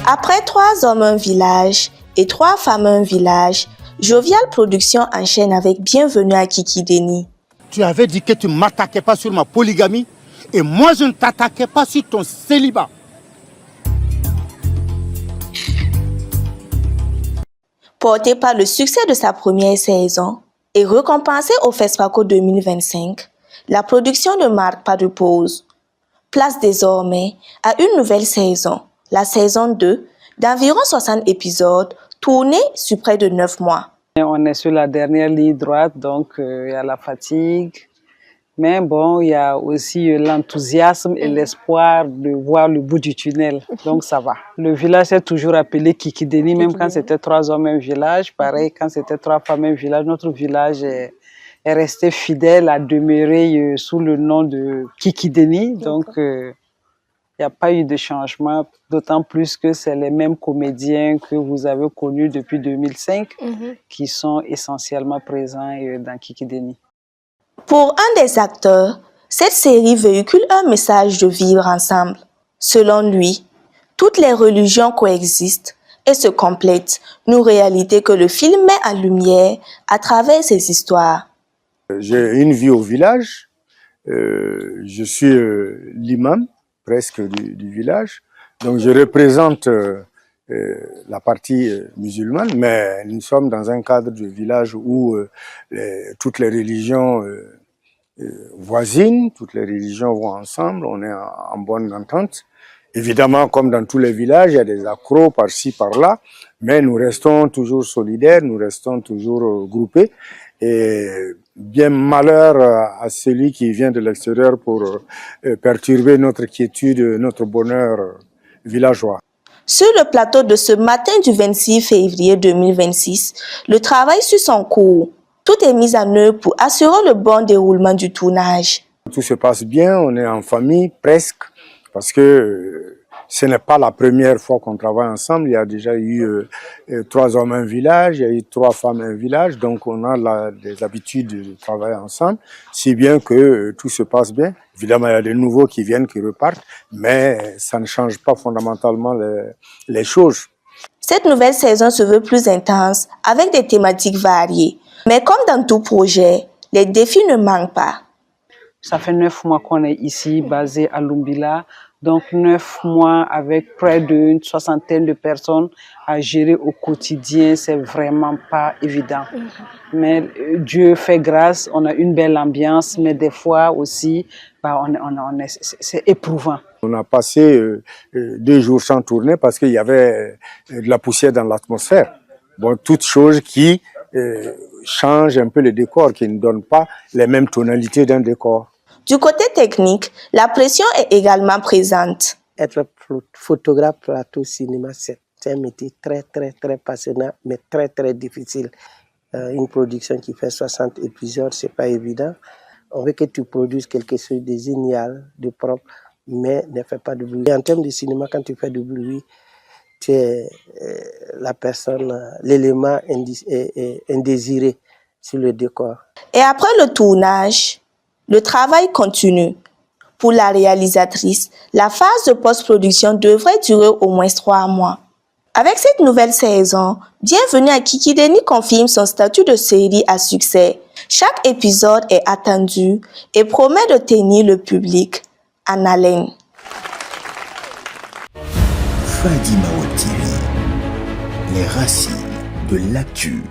Après 3 hommes un village et 3 femmes un village, Jovial Production enchaîne avec Bienvenue à Kikideni. Tu avais dit que tu ne m'attaquais pas sur ma polygamie et moi je ne t'attaquais pas sur ton célibat. Porté par le succès de sa première saison et récompensé au FESPACO 2025, la production ne marque pas de pause. Place désormais à une nouvelle saison, la saison 2, d'environ 60 épisodes tournés sur près de 9 mois. On est sur la dernière ligne droite, donc il y a la fatigue. Mais bon, il y a aussi l'enthousiasme et l'espoir de voir le bout du tunnel. Donc ça va. Le village est toujours appelé Kikideni, même quand c'était 3 hommes un village. Pareil, quand c'était 3 femmes un village, notre village est resté fidèle à demeurer sous le nom de Kikideni. Donc il n'y a pas eu de changement, d'autant plus que c'est les mêmes comédiens que vous avez connus depuis 2005 qui sont essentiellement présents dans Kikideni. Pour un des acteurs, cette série véhicule un message de vivre ensemble. Selon lui, toutes les religions coexistent et se complètent, une réalité que le film met en lumière à travers ses histoires. J'ai une vie au village, je suis l'imam presque du village, donc je représente la partie musulmane, mais nous sommes dans un cadre de village où toutes les religions voisines, toutes les religions vont ensemble, on est en bonne entente. Évidemment, comme dans tous les villages, il y a des accros par-ci, par-là, mais nous restons toujours solidaires, nous restons toujours groupés. Et bien malheur à celui qui vient de l'extérieur pour perturber notre quiétude, notre bonheur villageois. Sur le plateau de ce matin du 26 février 2026, le travail suit son cours. Tout est mis en œuvre pour assurer le bon déroulement du tournage. Tout se passe bien, on est en famille presque, parce que ce n'est pas la première fois qu'on travaille ensemble. Il y a déjà eu 3 hommes un village, il y a eu 3 femmes un village, donc on a des habitudes de travailler ensemble, si bien que tout se passe bien. Évidemment, il y a des nouveaux qui viennent, qui repartent, mais ça ne change pas fondamentalement les choses. Cette nouvelle saison se veut plus intense, avec des thématiques variées. Mais comme dans tout projet, les défis ne manquent pas. Ça fait 9 mois qu'on est ici, basé à Lumbila. Donc 9 mois avec près d'une 60aine de personnes à gérer au quotidien, c'est vraiment pas évident. Mais Dieu fait grâce, on a une belle ambiance, mais des fois aussi, c'est éprouvant. On a passé 2 jours sans tourner parce qu'il y avait de la poussière dans l'atmosphère. Bon, toutes choses qui changent un peu le décor, qui ne donnent pas les mêmes tonalités d'un décor. Du côté technique, la pression est également présente. Être photographe plateau cinéma, c'est un métier très passionnant, mais très difficile. Une production qui fait 60 épisodes, c'est pas évident. On veut que tu produises quelque chose de génial, de propre, mais ne fais pas de bruit. Et en termes de cinéma, quand tu fais du bruit, tu es la personne, l'élément indésiré sur le décor. Et après le tournage, le travail continue. Pour la réalisatrice, la phase de post-production devrait durer au moins 3 mois. Avec cette nouvelle saison, Bienvenue à Kikideni confirme son statut de série à succès. Chaque épisode est attendu et promet de tenir le public en haleine. Fadi Mawa TV, les racines de l'actu.